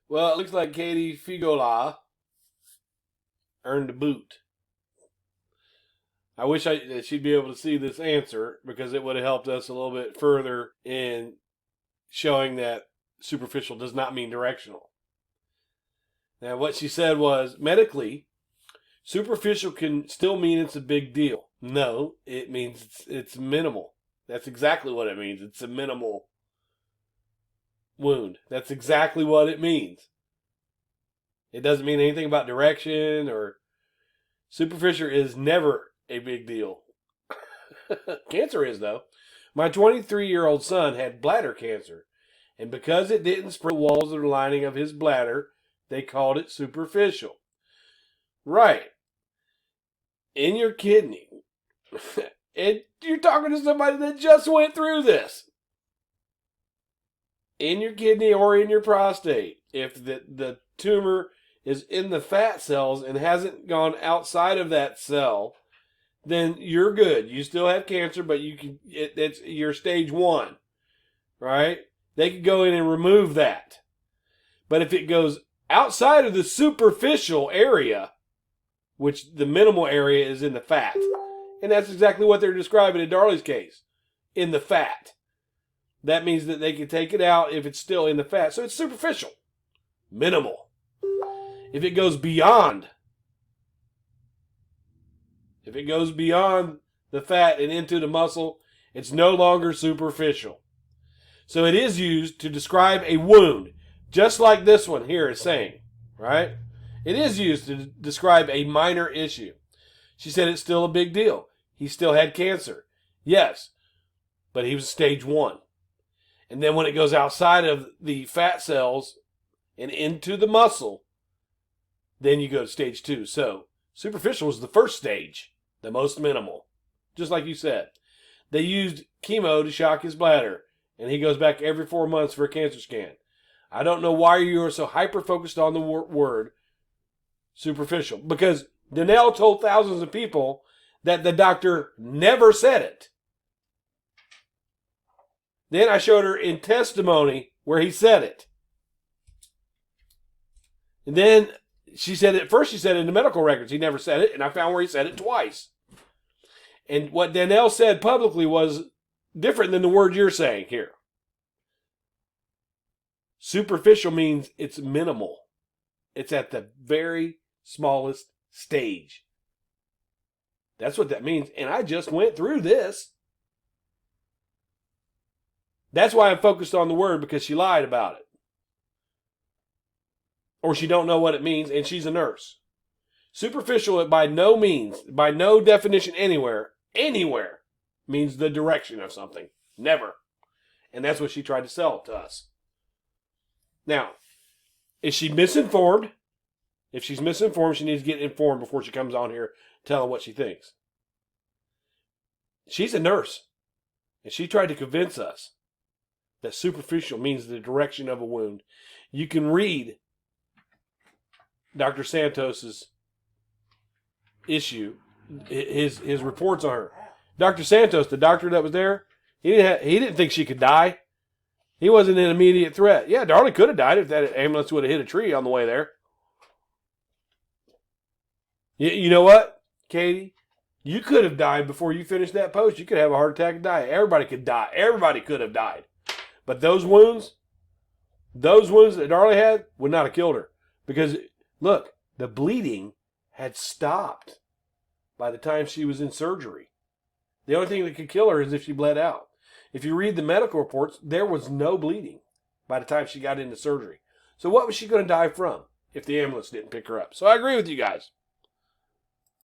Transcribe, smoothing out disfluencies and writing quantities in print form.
Well, it looks like Katie Figola earned a boot. I wish that she'd be able to see this answer because it would have helped us a little bit further in showing that superficial does not mean directional. Now, what she said was, medically, superficial can still mean it's a big deal. No, it means it's minimal. That's exactly what it means. It's a minimal wound. That's exactly what it means. It doesn't mean anything about direction or superficial is never a big deal. Cancer is, though. My 23-year-old son had bladder cancer, and because it didn't spread the walls or the lining of his bladder, they called it superficial. Right. In your kidney. And you're talking to somebody that just went through this. In your kidney or in your prostate, if the tumor is in the fat cells and hasn't gone outside of that cell, then you're good. You still have cancer, but it's your stage 1, right? They could go in and remove that. But if it goes outside of the superficial area, which the minimal area is in the fat, and that's exactly what they're describing in Darlie's case, in the fat. That means that they can take it out if it's still in the fat. So it's superficial, minimal. If it goes beyond the fat and into the muscle, it's no longer superficial. So it is used to describe a wound, just like this one here is saying, right? It is used to describe a minor issue. She said it's still a big deal. He still had cancer. Yes, but he was stage 1. And then when it goes outside of the fat cells and into the muscle, then you go to stage 2. So superficial was the first stage, the most minimal. Just like you said. They used chemo to shock his bladder, and he goes back every 4 months for a cancer scan. I don't know why you are so hyper-focused on the word superficial. Because Danelle told thousands of people that the doctor never said it. Then I showed her in testimony where he said it. And then she said it first, she said in the medical records he never said it, and I found where he said it twice. And what Danelle said publicly was different than the word you're saying here. Superficial means it's minimal. It's at the very smallest stage. That's what that means. And I just went through this. That's why I'm focused on the word, because she lied about it. Or she don't know what it means, and she's a nurse. Superficial, by no means, by no definition anywhere, means the direction of something. Never. And that's what she tried to sell to us. Now, is she misinformed? If she's misinformed, she needs to get informed before she comes on here telling what she thinks. She's a nurse, and she tried to convince us that superficial means the direction of a wound. You can read Dr. Santos's issue, his reports on her. Dr. Santos, the doctor that was there, he didn't think she could die. He wasn't an immediate threat. Yeah, Darlie could have died if that ambulance would have hit a tree on the way there. You know what, Katie? You could have died before you finished that post. You could have a heart attack and die. Everybody could die. Everybody could have died. But those wounds that Darlie had would not have killed her. Because, look, the bleeding had stopped by the time she was in surgery. The only thing that could kill her is if she bled out. If you read the medical reports, there was no bleeding by the time she got into surgery. So what was she going to die from if the ambulance didn't pick her up? So I agree with you guys.